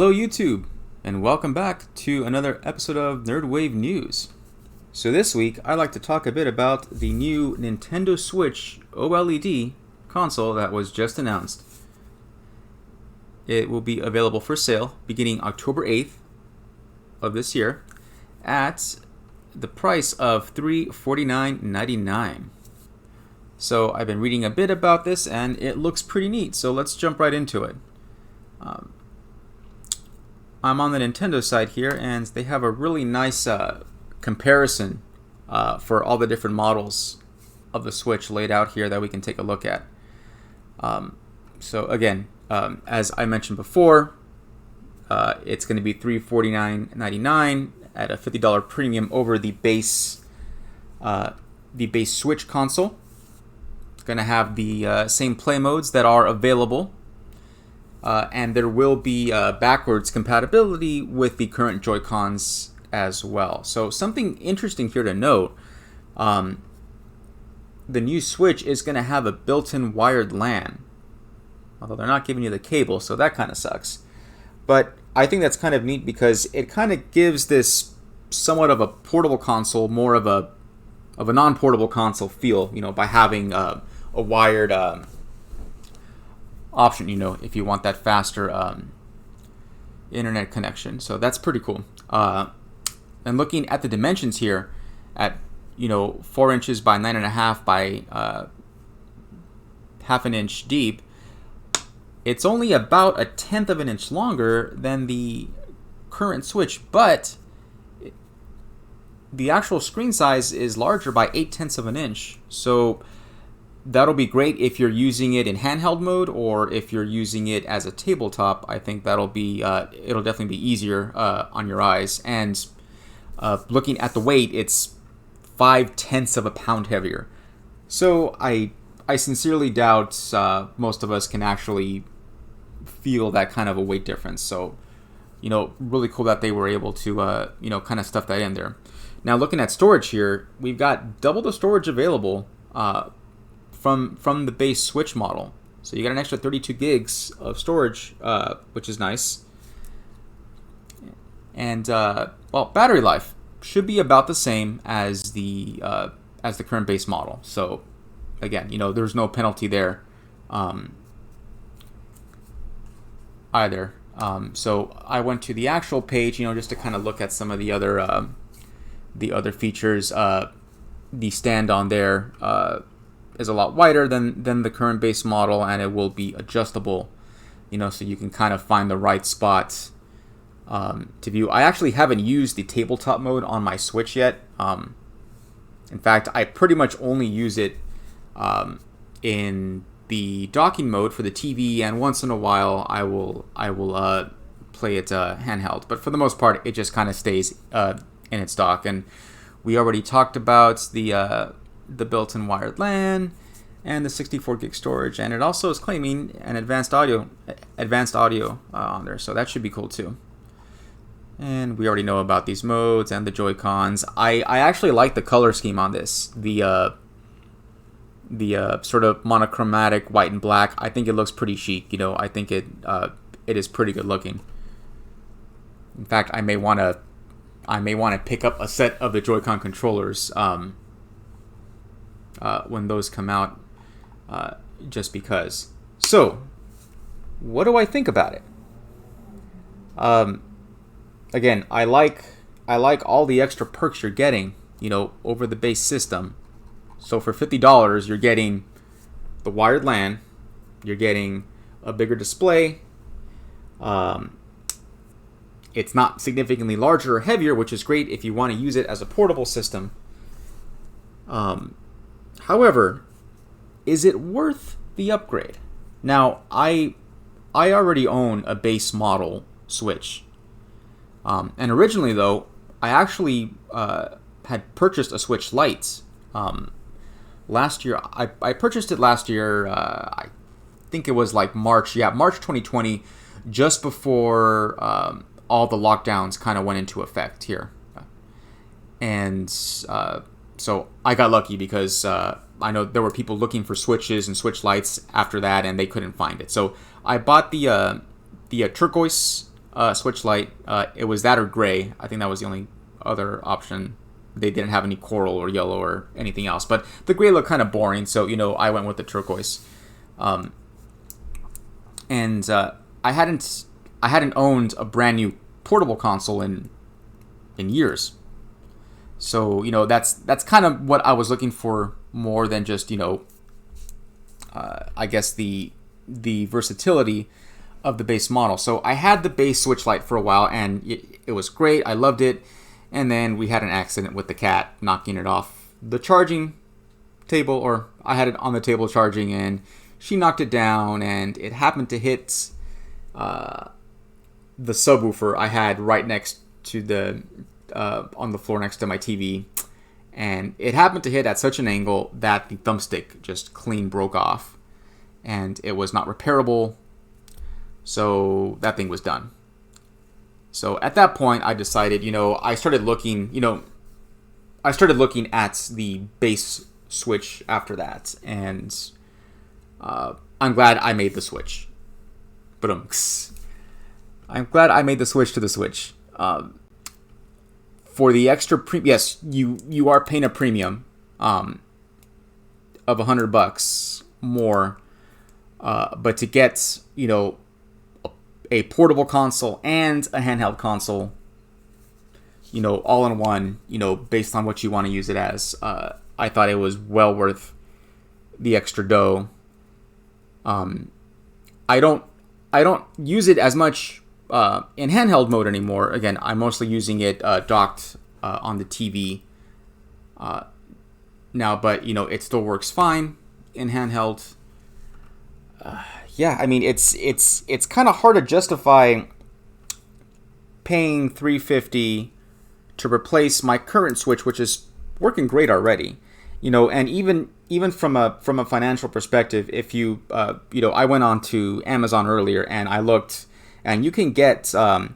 Hello YouTube, and welcome back to another episode of Nerd Wave News. So this week, I'd like to talk a bit about the new Nintendo Switch OLED console that was just announced. It will be available for sale beginning October 8th of this year at the price of $349.99. So I've been reading a bit about this and it looks pretty neat, so let's jump right into it. I'm on the Nintendo side here, and they have a really nice comparison for all the different models of the Switch laid out here that we can take a look at. So again, as I mentioned before, it's going to be $349.99 at a $50 premium over the base Switch console. It's going to have the same play modes that are available. And there will be backwards compatibility with the current Joy-Cons as well. So something interesting here to note, the new Switch is going to have a built-in wired LAN. Although they're not giving you the cable, so that kind of sucks. But I think that's kind of neat because it kind of gives this somewhat of a portable console, more of a non-portable console feel, by having a wired option, if you want that faster internet connection. So that's pretty cool. And looking at the dimensions here at 4 inches by 9.5 by half an inch deep, it's only about 1/10 of an inch longer than the current Switch, but the actual screen size is larger by 0.8 of an inch. So that'll be great if you're using it in handheld mode, or if you're using it as a tabletop. I think that'll be it'll definitely be easier on your eyes. And looking at the weight, it's 0.5 of a pound heavier. So I sincerely doubt most of us can actually feel that kind of a weight difference. So really cool that they were able to kind of stuff that in there. Now looking at storage here, we've got double the storage available from the base Switch model. So you got an extra 32 gigs of storage, which is nice. And battery life should be about the same as the current base model. So again, there's no penalty there either. So I went to the actual page, just to kind of look at some of the other features. The stand on there is a lot wider than the current base model, and it will be adjustable, so you can kind of find the right spot to view. I actually haven't used the tabletop mode on my Switch yet. In fact, I pretty much only use it in the docking mode for the TV, and once in a while I will play it handheld. But for the most part, it just kind of stays in its dock. And we already talked about the built-in wired LAN and the 64 gig storage, and it also is claiming an advanced audio on there, so that should be cool too. And we already know about these modes and the Joy-Cons. I actually like the color scheme on this. The sort of monochromatic white and black. I think it looks pretty chic. I think it is pretty good looking. In fact, I may want to pick up a set of the Joy-Con controllers when those come out, just because. So, what do I think about it? Again, I like all the extra perks you're getting, over the base system. So for $50, you're getting the wired LAN, you're getting a bigger display. It's not significantly larger or heavier, which is great if you want to use it as a portable system. However, is it worth the upgrade? Now, I already own a base model Switch. And originally, though, I actually had purchased a Switch Lite last year. I purchased it last year, I think it was like March 2020, just before all the lockdowns kind of went into effect here. And so I got lucky because I know there were people looking for Switches and Switch Lites after that, and they couldn't find it. So I bought the turquoise Switch Lite. It was that or gray. I think that was the only other option. They didn't have any coral or yellow or anything else. But the gray looked kind of boring, so I went with the turquoise. And I hadn't owned a brand new portable console in years. So that's kind of what I was looking for, more than just I guess the versatility of the base model. So I had the base Switch Lite for a while, and it was great. I loved it. And then we had an accident with the cat knocking it off the charging table, or I had it on the table charging, and she knocked it down, and it happened to hit the subwoofer I had right next to the on the floor next to my TV, and it happened to hit at such an angle that the thumbstick just clean broke off, and it was not repairable. So that thing was done. So at that point, I decided, I started looking at the base Switch after that, and I'm glad I made the switch. But I'm glad I made the switch to the Switch. For the extra yes, you are paying a premium of $100 more, but to get a portable console and a handheld console, all in one, based on what you want to use it as, I thought it was well worth the extra dough. I don't use it as much in handheld mode anymore. Again, I'm mostly using it docked on the TV now, but it still works fine in handheld. Yeah, I mean, it's kind of hard to justify paying $350 to replace my current Switch, which is working great already. And even from a financial perspective, if I went on to Amazon earlier and I looked, and you can get a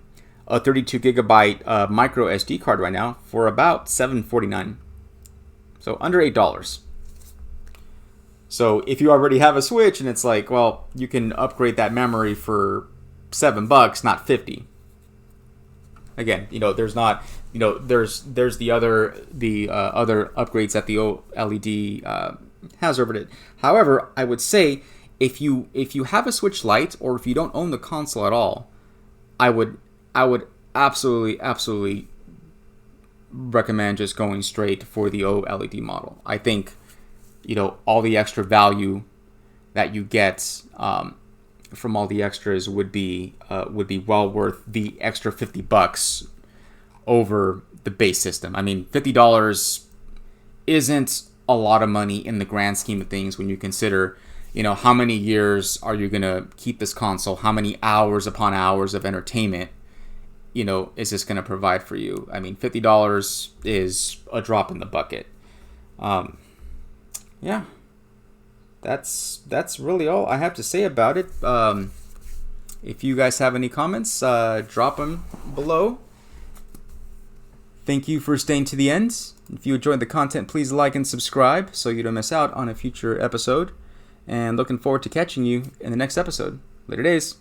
32 gigabyte micro SD card right now for about $7.49, so under $8. So if you already have a Switch, and it's like, well, you can upgrade that memory for $7, not $50. Again, there's not, there's the other upgrades that the OLED has over it. However, I would say if you have a Switch Lite, or if you don't own the console at all, I would absolutely recommend just going straight for the OLED model. I think all the extra value that you get from all the extras would be well worth the extra $50 over the base system. I mean, $50 isn't a lot of money in the grand scheme of things when you consider, how many years are you gonna keep this console? How many hours upon hours of entertainment, is this gonna provide for you? I mean, $50 is a drop in the bucket. Yeah, that's really all I have to say about it. If you guys have any comments, drop them below. Thank you for staying to the end. If you enjoyed the content, please like and subscribe so you don't miss out on a future episode. And looking forward to catching you in the next episode. Later days.